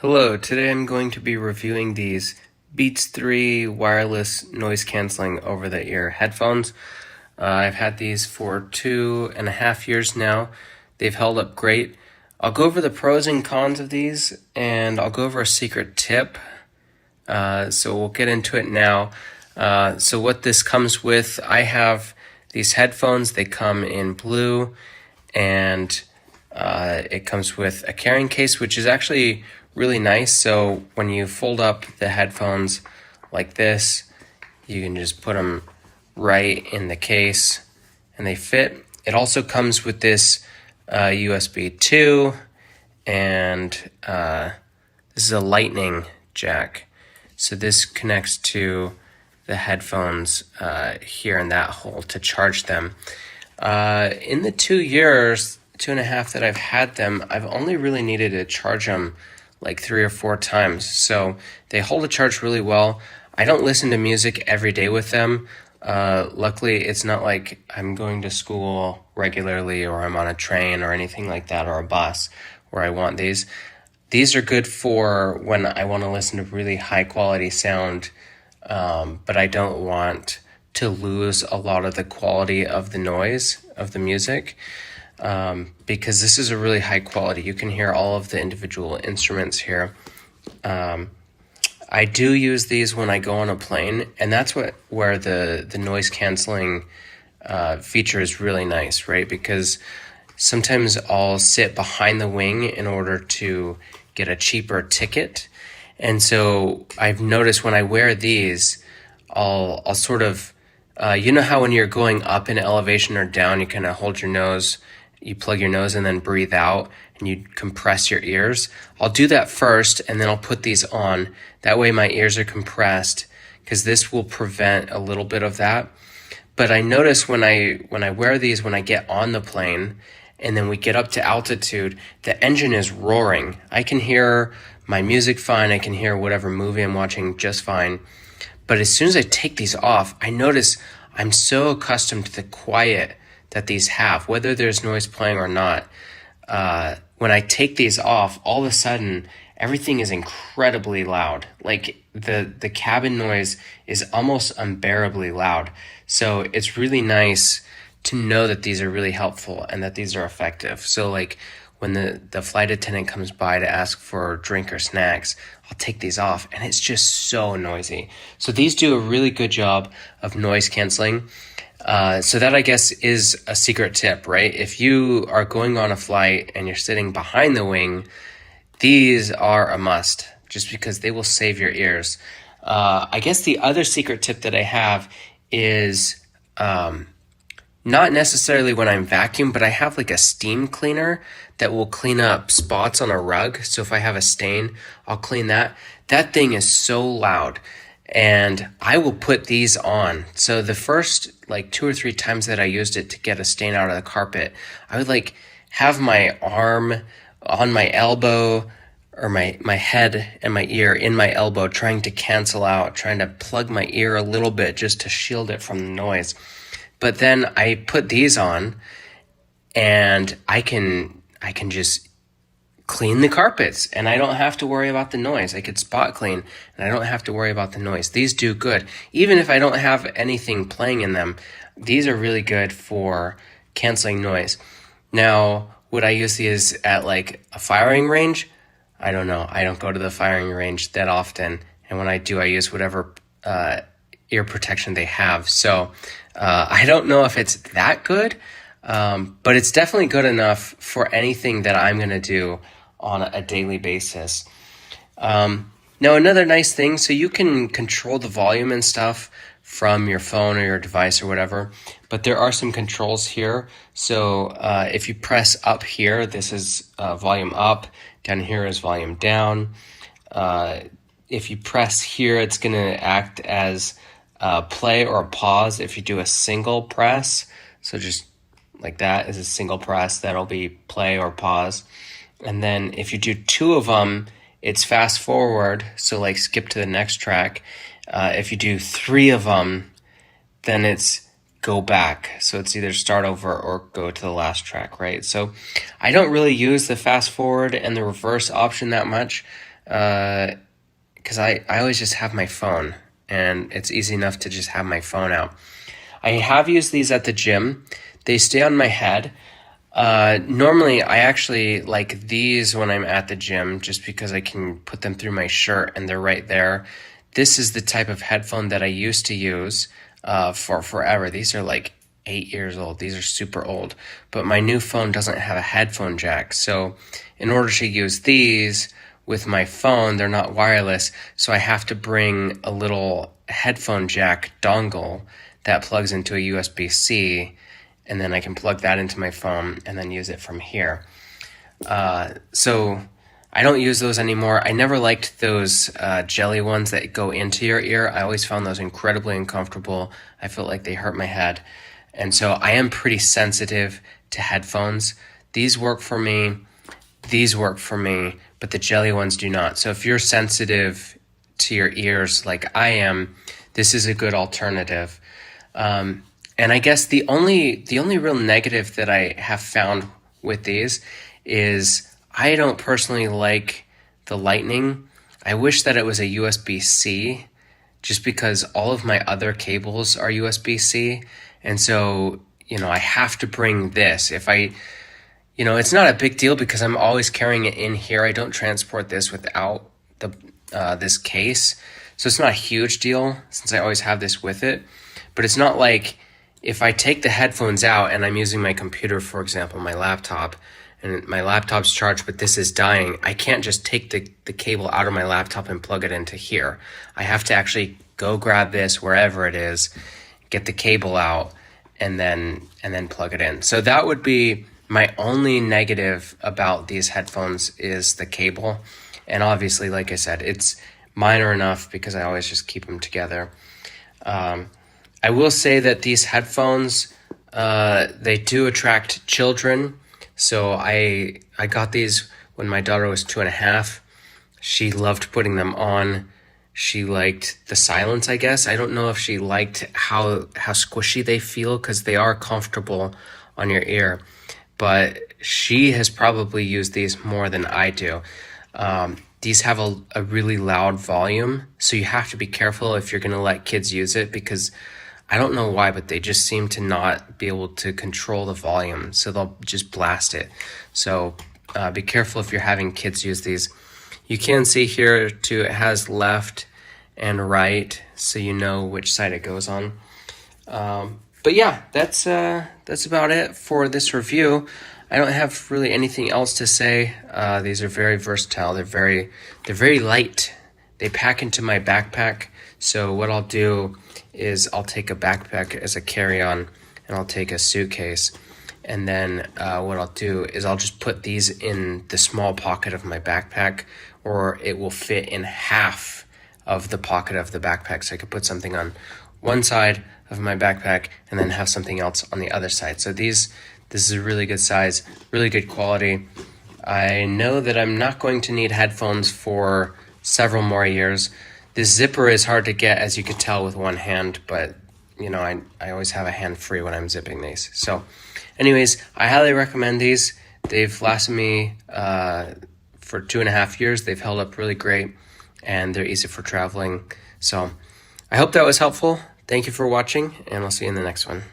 Hello, today I'm going to be reviewing these Beats 3 wireless noise canceling over the ear headphones. I've had these for 2.5 years now. They've held up great. I'll go over the pros and cons of these, and I'll go over a secret tip. So we'll get into it now. So what this comes with, I have these headphones. They come in blue, and it comes with a carrying case, which is actually really nice. So when you fold up the headphones like this, you can just put them right in the case and they fit. It also comes with this USB 2 and this is a lightning jack. So this connects to the headphones here in that hole to charge them. In the 2.5 that I've had them, I've only really needed to charge them like 3 or 4 times. So they hold a charge really well. I don't listen to music every day with them. Luckily, it's not like I'm going to school regularly or I'm on a train or anything like that, or a bus where I want these. These are good for when I want to listen to really high quality sound, but I don't want to lose a lot of the quality of the noise of the music. Because this is a really high quality. You can hear all of the individual instruments here. I do use these when I go on a plane, and that's where the noise canceling feature is really nice, right? Because sometimes I'll sit behind the wing in order to get a cheaper ticket. And so I've noticed when I wear these, I'll sort of, you know how when you're going up in elevation or down, you kind of hold your nose, you plug your nose and then breathe out and you compress your ears. I'll do that first and then I'll put these on. That way my ears are compressed because this will prevent a little bit of that. But I notice when I wear these, when I get on the plane and then we get up to altitude, the engine is roaring. I can hear my music fine. I can hear whatever movie I'm watching just fine. But as soon as I take these off, I notice I'm so accustomed to the quiet that these have, whether there's noise playing or not. When I take these off, all of a sudden, everything is incredibly loud. Like the cabin noise is almost unbearably loud. So it's really nice to know that these are really helpful and that these are effective. So like when the flight attendant comes by to ask for a drink or snacks, I'll take these off and it's just so noisy. So these do a really good job of noise canceling. So that, I guess, is a secret tip, right? If you are going on a flight and you're sitting behind the wing, these are a must just because they will save your ears. I guess the other secret tip that I have is not necessarily when I'm vacuuming, but I have like a steam cleaner that will clean up spots on a rug. So if I have a stain, I'll clean that. That thing is so loud. And I will put these on. So the first like 2 or 3 times that I used it to get a stain out of the carpet, I would like have my arm on my elbow or my head and my ear in my elbow, trying to cancel out, trying to plug my ear a little bit just to shield it from the noise. But then I put these on and I can just clean the carpets and I don't have to worry about the noise. I could spot clean and I don't have to worry about the noise. These do good. Even if I don't have anything playing in them, these are really good for canceling noise. Now, would I use these at like a firing range? I don't know. I don't go to the firing range that often. And when I do, I use whatever ear protection they have. So I don't know if it's that good, but it's definitely good enough for anything that I'm going to do on a daily basis. Now, another nice thing, so you can control the volume and stuff from your phone or your device or whatever, but there are some controls here. So if you press up here, this is volume up, down here is volume down. If you press here, it's going to act as play or pause if you do a single press. So just like that is a single press, that'll be play or pause. And then if you do 2 of them, it's fast forward, so like skip to the next track. If you do 3 of them, then it's go back. So it's either start over or go to the last track, right? So I don't really use the fast forward and the reverse option that much. because I always just have my phone, and it's easy enough to just have my phone out. I have used these at the gym. They stay on my head. Normally, I actually like these when I'm at the gym just because I can put them through my shirt and they're right there. This is the type of headphone that I used to use for forever. These are like 8 years old. These are super old. But my new phone doesn't have a headphone jack. So in order to use these with my phone, they're not wireless. So I have to bring a little headphone jack dongle that plugs into a USB-C, and then I can plug that into my phone and then use it from here. So I don't use those anymore. I never liked those jelly ones that go into your ear. I always found those incredibly uncomfortable. I felt like they hurt my head. And so I am pretty sensitive to headphones. These work for me. These work for me, but the jelly ones do not. So if you're sensitive to your ears like I am, this is a good alternative. And I guess the only real negative that I have found with these is I don't personally like the lightning. I wish that it was a USB-C, just because all of my other cables are USB-C. And so, I have to bring this. It's not a big deal because I'm always carrying it in here. I don't transport this without this case. So it's not a huge deal since I always have this with it. But it's not like if I take the headphones out and I'm using my computer, for example, my laptop, and my laptop's charged, but this is dying, I can't just take the cable out of my laptop and plug it into here. I have to actually go grab this wherever it is, get the cable out, and then plug it in. So that would be my only negative about these headphones is the cable. And obviously, like I said, it's minor enough because I always just keep them together. I will say that these headphones, they do attract children. So I got these when my daughter was 2.5. She loved putting them on. She liked the silence, I guess. I don't know if she liked how squishy they feel because they are comfortable on your ear. But she has probably used these more than I do. These have a really loud volume, so you have to be careful if you're going to let kids use it because I don't know why, but they just seem to not be able to control the volume, so they'll just blast it. So be careful if you're having kids use these. You can see here too, it has left and right, so you know which side it goes on. But yeah, that's about it for this review. I don't have really anything else to say. These are very versatile. They're very light. They pack into my backpack. So what I'll do is I'll take a backpack as a carry-on, and I'll take a suitcase. And then what I'll do is I'll just put these in the small pocket of my backpack, or it will fit in half of the pocket of the backpack. So I could put something on one side of my backpack and then have something else on the other side. So this is a really good size, really good quality. I know that I'm not going to need headphones for several more years. This zipper is hard to get, as you could tell, with one hand, but I always have a hand free when I'm zipping these. So anyways, I highly recommend these. They've lasted me for 2.5 years. They've held up really great, and they're easy for traveling. So I hope that was helpful. Thank you for watching, and I'll see you in the next one.